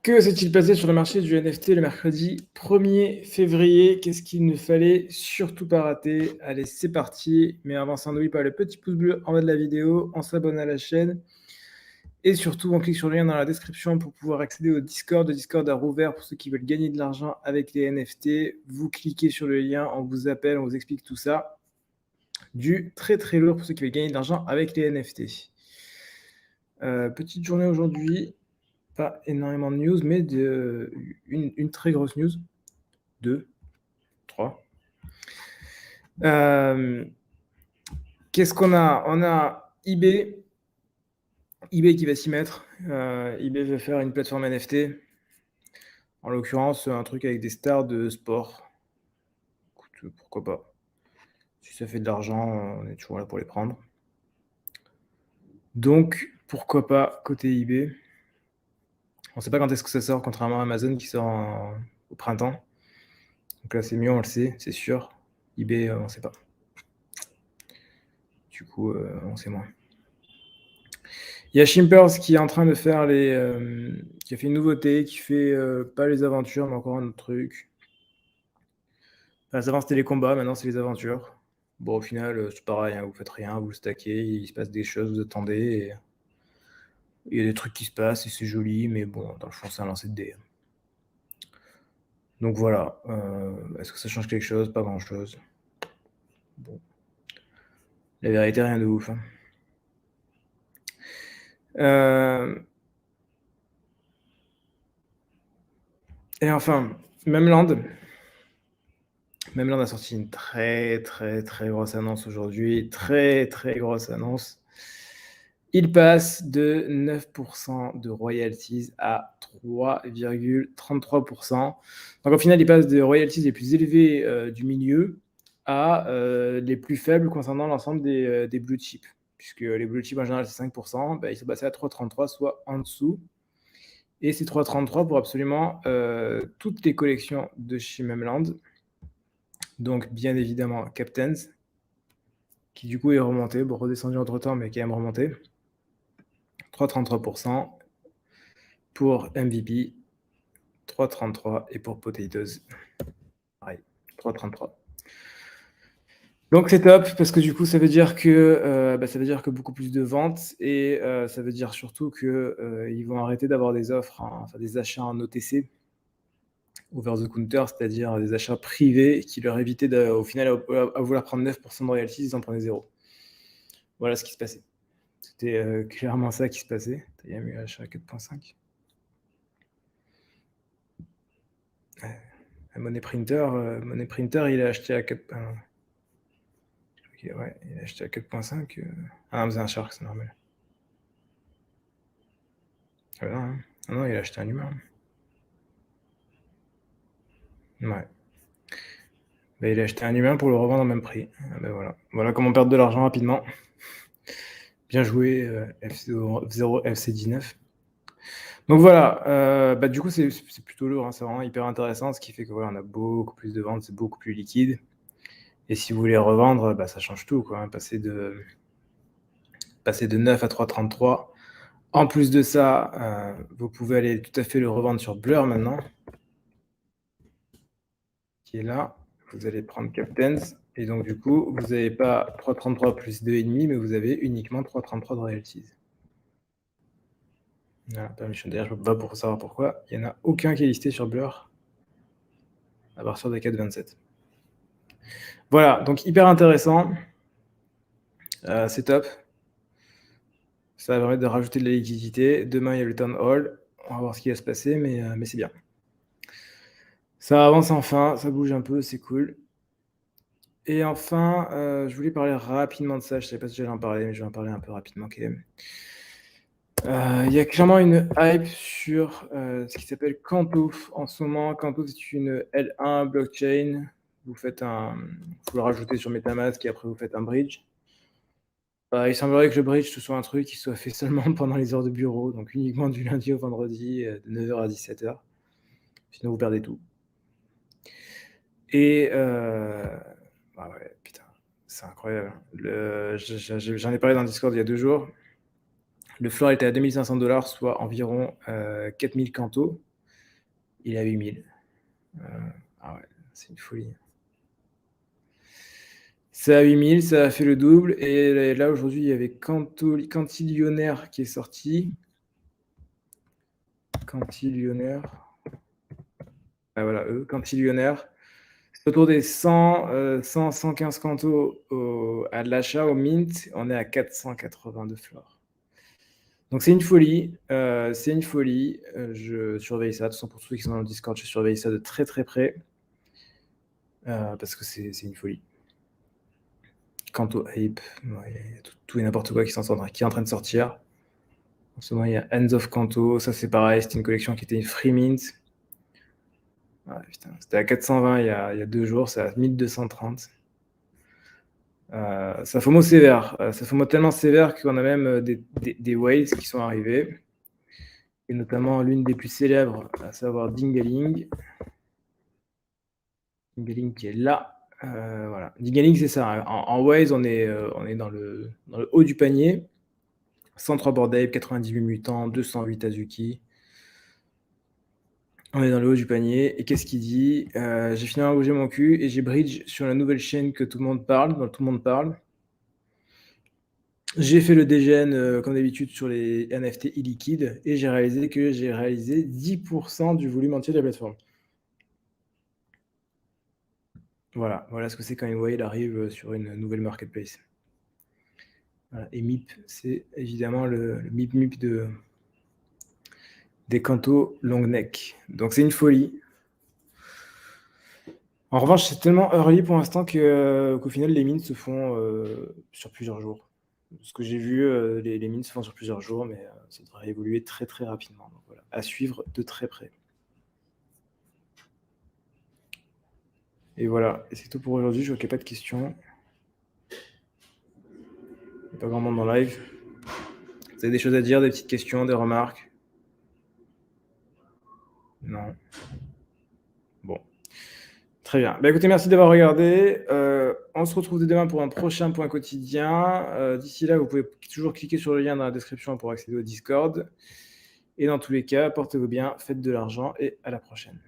Que s'est-il passé sur le marché du NFT le mercredi 1er février? Qu'est-ce qu'il ne fallait surtout pas rater? Allez, c'est parti. Mais avant ça, n'oublie pas le petit pouce bleu en bas de la vidéo, on s'abonne à la chaîne et surtout on clique sur le lien dans la description pour pouvoir accéder au Discord. Le Discord a rouvert pour ceux qui veulent gagner de l'argent avec les NFT. Vous cliquez sur le lien, on vous appelle, on vous explique tout ça. Du très très lourd pour ceux qui veulent gagner de l'argent avec les NFT. Petite journée aujourd'hui. Pas énormément de news, mais une très grosse news. 2, 3. Qu'est-ce qu'on a? On a eBay. eBay qui va s'y mettre. eBay veut faire une plateforme NFT. En l'occurrence, un truc avec des stars de sport. Écoute, pourquoi pas? Si ça fait de l'argent, on est toujours là pour les prendre. Donc, pourquoi pas côté eBay? On ne sait pas quand est-ce que ça sort, contrairement à Amazon qui sort au printemps. Donc là, c'est mieux, on le sait, c'est sûr. eBay, on ne sait pas. Du coup, on sait moins. Il y a Shimpers qui est en train de faire qui a fait une nouveauté, qui fait pas les aventures, mais encore un autre truc. Enfin, avant, c'était les combats, maintenant, c'est les aventures. Bon, au final, c'est pareil, hein, vous faites rien, vous stackez, il se passe des choses, vous attendez, et il y a des trucs qui se passent, et c'est joli, mais bon, dans le fond, c'est un lancer de dés. Donc voilà. Est-ce que ça change quelque chose? Pas grand-chose. Bon. La vérité, rien de ouf. Hein. Et enfin, Memland a sorti une très grosse annonce aujourd'hui. Très grosse annonce. Il passe de 9% de royalties à 3,33%. Donc au final, il passe des royalties les plus élevées du milieu à les plus faibles concernant l'ensemble des blue chips. Puisque les blue chips en général c'est 5%, ils sont passés à 3,33, soit en dessous. Et c'est 3,33 pour absolument toutes les collections de chez Memland. Donc, bien évidemment, Captains, qui du coup est remonté, bon, redescendu entre temps, mais qui est quand même remonté. 3,33% pour MVP, 3,33 et pour Potatoes, pareil, 3,33. Donc c'est top parce que du coup ça veut dire que beaucoup plus de ventes et ça veut dire surtout que ils vont arrêter d'avoir des offres, enfin des achats en OTC, over the counter, c'est-à-dire des achats privés qui leur évitaient au final à vouloir prendre 9% de royalties, ils en prenaient 0. Voilà ce qui se passait. C'était clairement ça qui se passait. Il y a eu achat à 4,5. Money Printer, il a acheté à 4. Okay, ouais, il a acheté à 4,5. Ah non, c'est un shark, c'est normal. Ah non, hein. Ah non, il a acheté un humain. Ouais. Bah, il a acheté un humain pour le revendre au même prix. Ah bah voilà. Voilà comment perdre de l'argent rapidement. Bien joué, FC0, FC19. Donc voilà, du coup c'est plutôt lourd, hein, c'est vraiment hyper intéressant, ce qui fait que voilà, on a beaucoup plus de ventes, c'est beaucoup plus liquide. Et si vous voulez revendre, ça change tout, quoi. Hein, passer de 9 à 3,33. En plus de ça, vous pouvez aller tout à fait le revendre sur Blur maintenant, qui est là. Vous allez prendre Captains, et donc du coup, vous n'avez pas 3,33 plus 2,5, mais vous avez uniquement 3,33 de royalties. Voilà, permission. D'ailleurs, je ne peux pas pour savoir pourquoi. Il n'y en a aucun qui est listé sur Blur à partir de 4,27. Voilà, donc hyper intéressant. C'est top. Ça va permettre de rajouter de la liquidité. Demain, il y a le Town Hall. On va voir ce qui va se passer, mais c'est bien. Ça avance enfin, ça bouge un peu, c'est cool. Et enfin, je voulais parler rapidement de ça. Je ne sais pas si j'allais en parler, mais je vais en parler un peu rapidement quand même. Il y a clairement une hype sur ce qui s'appelle Canto en ce moment. Canto, c'est une L1 blockchain. Vous le rajoutez sur MetaMask et après vous faites un bridge. Il semblerait que le bridge, ce soit un truc qui soit fait seulement pendant les heures de bureau, donc uniquement du lundi au vendredi, de 9h à 17h. Sinon, vous perdez tout. Et ouais, putain, c'est incroyable. J'en ai parlé dans le Discord il y a 2 jours. Le floor était à $2 500, soit environ 4000 Canto. Il est à 8000. Ah ouais, c'est une folie. C'est à 8000, ça a fait le double. Et là, aujourd'hui, il y avait Cantillionnaire qui est sorti. Cantillionnaire. Ah, voilà, Cantillionnaire. C'est autour des 115 cantos à l'achat, au mint. On est à 482 fleurs. Donc c'est une folie. C'est une folie. Je surveille ça. De toute façon, pour tous ceux qui sont dans le Discord, je surveille ça de très très près. Parce que c'est une folie. Canto Ape, ouais, tout et n'importe quoi qui est en train de sortir. En ce moment, il y a Hands of Canto. Ça, c'est pareil. C'était une collection qui était une free mint. Ouais, putain, c'était à 420 il y a 2 jours. C'est à 1230. Ça FOMO sévère. Ça FOMO tellement sévère qu'on a même des whales qui sont arrivés. Et notamment l'une des plus célèbres, à savoir Dingaling. Dingaling qui est là. Voilà. Dingaling, c'est ça. En whales, on est dans le haut du panier. 103 Bored Ape, 98 Mutants, 208 Azuki. On est dans le haut du panier. Et qu'est-ce qu'il dit? J'ai finalement bougé mon cul et j'ai bridge sur la nouvelle chaîne que tout le monde parle, dont tout le monde parle. J'ai fait le dégène, comme d'habitude, sur les NFT illiquides et j'ai réalisé que j'ai réalisé 10% du volume entier de la plateforme. Voilà ce que c'est quand une whale arrive sur une nouvelle marketplace. Voilà. Et MIP, c'est évidemment le MIP des Canto long neck. Donc c'est une folie. En revanche, c'est tellement early pour l'instant qu'au final, les mines se font sur plusieurs jours. Ce que j'ai vu, les mines se font sur plusieurs jours, mais ça devrait évoluer très très rapidement. Donc voilà, à suivre de très près. Et voilà, et c'est tout pour aujourd'hui. Je vois qu'il n'y a pas de questions. Il n'y a pas grand monde dans live. Vous avez des choses à dire, des petites questions, des remarques? Non. Bon. Très bien. Bah, écoutez, merci d'avoir regardé. On se retrouve dès demain pour un prochain point quotidien. D'ici là, vous pouvez toujours cliquer sur le lien dans la description pour accéder au Discord. Et dans tous les cas, portez-vous bien, faites de l'argent et à la prochaine.